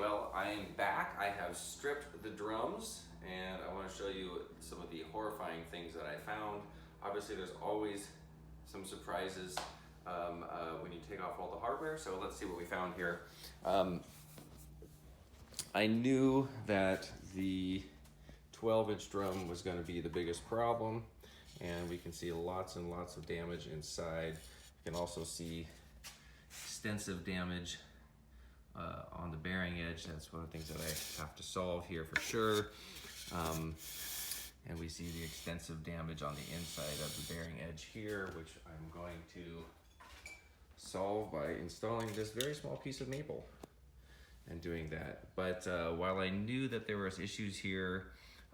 well, I am back. I have stripped the drums and I want to show you some of the horrifying things that I found. Obviously, there's always some surprises when you take off all the hardware, so let's see what we found here. I knew that the 12-inch drum was going to be the biggest problem, and we can see lots and lots of damage inside. You can also see extensive damage on the bearing edge. That's one of the things that I have to solve here for sure. And we see the extensive damage on the inside of the bearing edge here, which I'm going to solve by installing this very small piece of maple and doing that. But while I knew that there was issues here,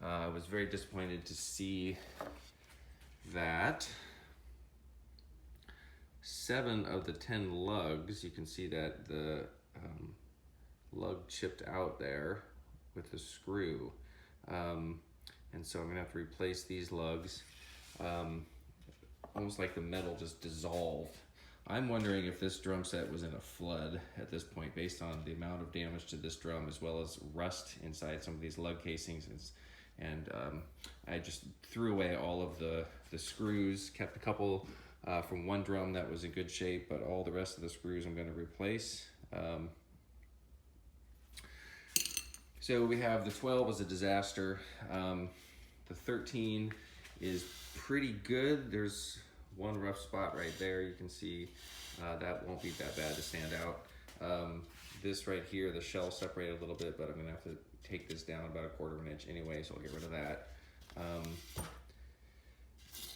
I was very disappointed to see that 7 of the 10 lugs, you can see that the lug chipped out there with the screw. And so I'm gonna have to replace these lugs. Almost like the metal just dissolved. I'm wondering if this drum set was in a flood at this point based on the amount of damage to this drum as well as rust inside some of these lug casings. And I just threw away all of the screws, kept a couple from one drum that was in good shape, but all the rest of the screws I'm gonna replace. So we have the 12 was a disaster. The 13 is pretty good. There's one rough spot right there. You can see that won't be that bad to stand out. This right here, the shell separated a little bit, but I'm gonna have to take this down about 1/4 inch anyway, so I'll get rid of that.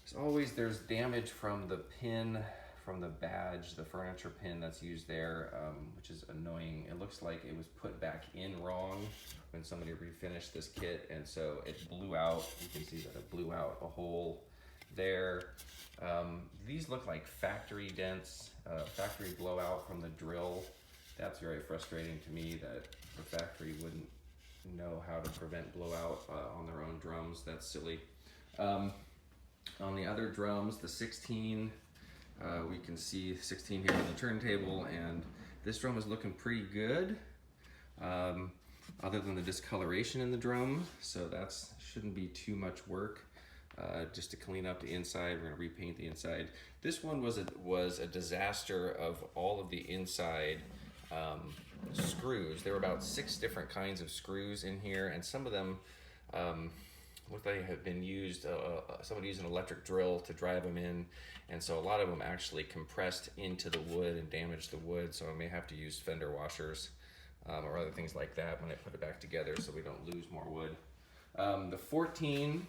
As always, there's damage from the pin, from the badge, the furniture pin that's used there, which is annoying. It looks like it was put back in wrong when somebody refinished this kit, and so it blew out. You can see that it blew out a hole there. These look like factory dents, factory blowout from the drill. That's very frustrating to me that the factory wouldn't know how to prevent blowout on their own drums. That's silly. On the other drums, the 16, we can see 16 here on the turntable, and this drum is looking pretty good, other than the discoloration in the drum, so that shouldn't be too much work. Just to clean up the inside, we're gonna repaint the inside. This one was a disaster of all of the inside screws. There were about 6 different kinds of screws in here, and some of them looked like they had been used, somebody used an electric drill to drive them in, and so a lot of them actually compressed into the wood and damaged the wood, so I may have to use fender washers or other things like that when I put it back together so we don't lose more wood. The 14,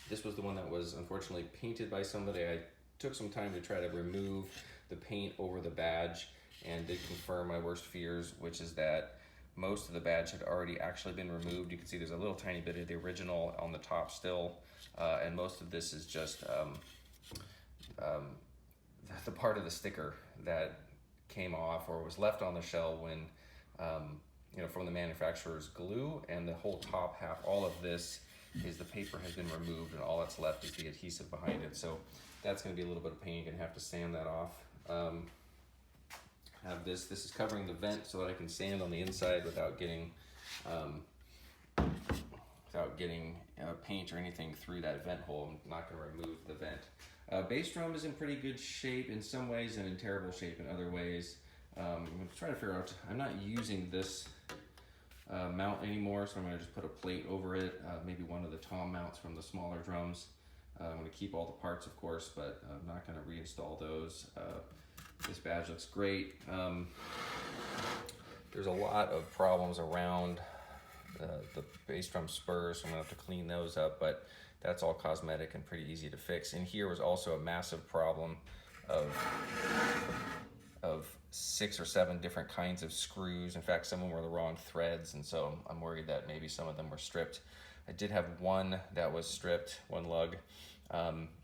this was the one that was unfortunately painted by somebody. I took some time to try to remove the paint over the badge and did confirm my worst fears, which is that most of the badge had already actually been removed. You can see there's a little tiny bit of the original on the top still, and most of this is just the part of the sticker that came off or was left on the shell when, from the manufacturer's glue, and the whole top half, all of this is the paper has been removed and all that's left is the adhesive behind it. So that's gonna be a little bit of pain. You're gonna have to sand that off. Have this is covering the vent so that I can sand on the inside without getting paint or anything through that vent hole. I'm not gonna remove the vent. Bass drum is in pretty good shape in some ways and in terrible shape in other ways. I'm gonna try to figure out, I'm not using this mount anymore, so I'm gonna just put a plate over it, maybe one of the tom mounts from the smaller drums. I'm gonna keep all the parts, of course, but I'm not gonna reinstall those. This badge looks great. There's a lot of problems around the bass drum spurs, so I'm gonna have to clean those up, but that's all cosmetic and pretty easy to fix. And here was also a massive problem of 6 or 7 different kinds of screws. In fact, some of them were the wrong threads, and so I'm worried that maybe some of them were stripped. I did have one that was stripped, one lug.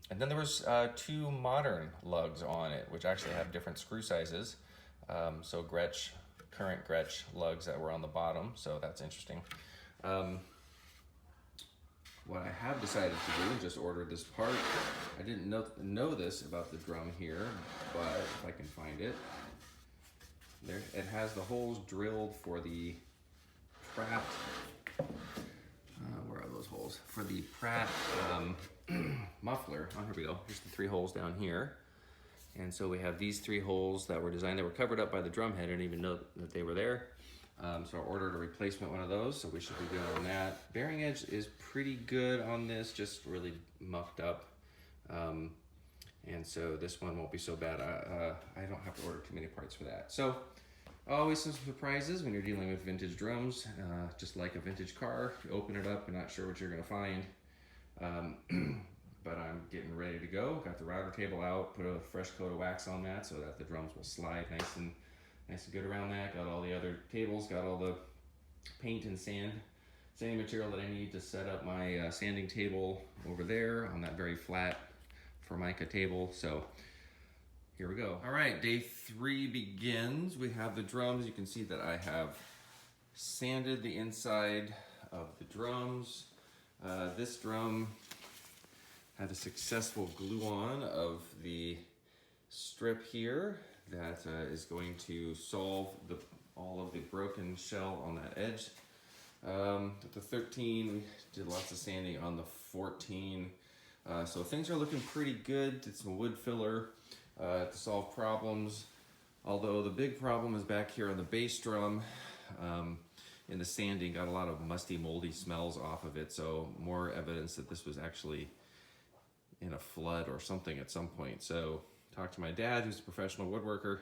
And then there was 2 modern lugs on it, which actually have different screw sizes. So current Gretsch lugs that were on the bottom, so that's interesting. What I have decided to do, just ordered this part. I didn't know this about the drum here, but if I can find it. There, it has the holes drilled for the Pratt, where are those holes? For the Pratt muffler, oh, here we go. Here's the 3 holes down here. And so we have these 3 holes that were designed, they were covered up by the drum head. I didn't even know that they were there. So I ordered a replacement one of those, so we should be good on that. Bearing edge is pretty good on this, just really mucked up. And so this one won't be so bad. I don't have to order too many parts for that. So always some surprises when you're dealing with vintage drums, just like a vintage car. If you open it up, you're not sure what you're gonna find. But I'm getting ready to go. Got the router table out, put a fresh coat of wax on that so that the drums will slide nice and good around that. Got all the other tables, got all the paint and sanding material that I need to set up my sanding table over there on that very flat Formica table. So here we go. All right, day 3 begins. We have the drums. You can see that I have sanded the inside of the drums. This drum had a successful glue on of the strip here that is going to solve all of the broken shell on that edge. With the 13, we did lots of sanding on the 14. So things are looking pretty good. Did some wood filler to solve problems. Although the big problem is back here on the bass drum. In the sanding, got a lot of musty, moldy smells off of it. So more evidence that this was actually in a flood or something at some point. So talked to my dad, who's a professional woodworker,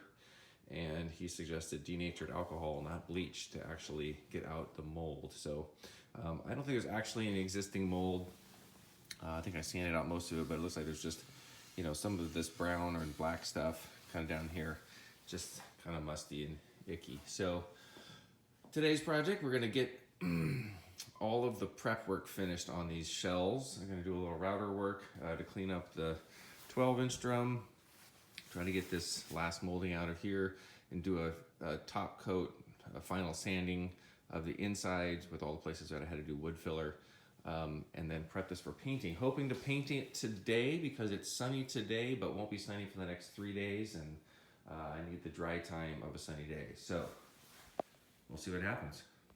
and he suggested denatured alcohol, not bleach, to actually get out the mold. So I don't think there's actually any existing mold. I think I sanded out most of it, but it looks like there's just, you know, some of this brown or black stuff kind of down here, just kind of musty and icky. So today's project, we're gonna get all of the prep work finished on these shells. I'm gonna do a little router work to clean up the 12-inch drum, try to get this last molding out of here and do a top coat, a final sanding of the insides with all the places that I had to do wood filler. And then prep this for painting. Hoping to paint it today because it's sunny today, but won't be sunny for the next 3 days, and I need the dry time of a sunny day. So we'll see what happens.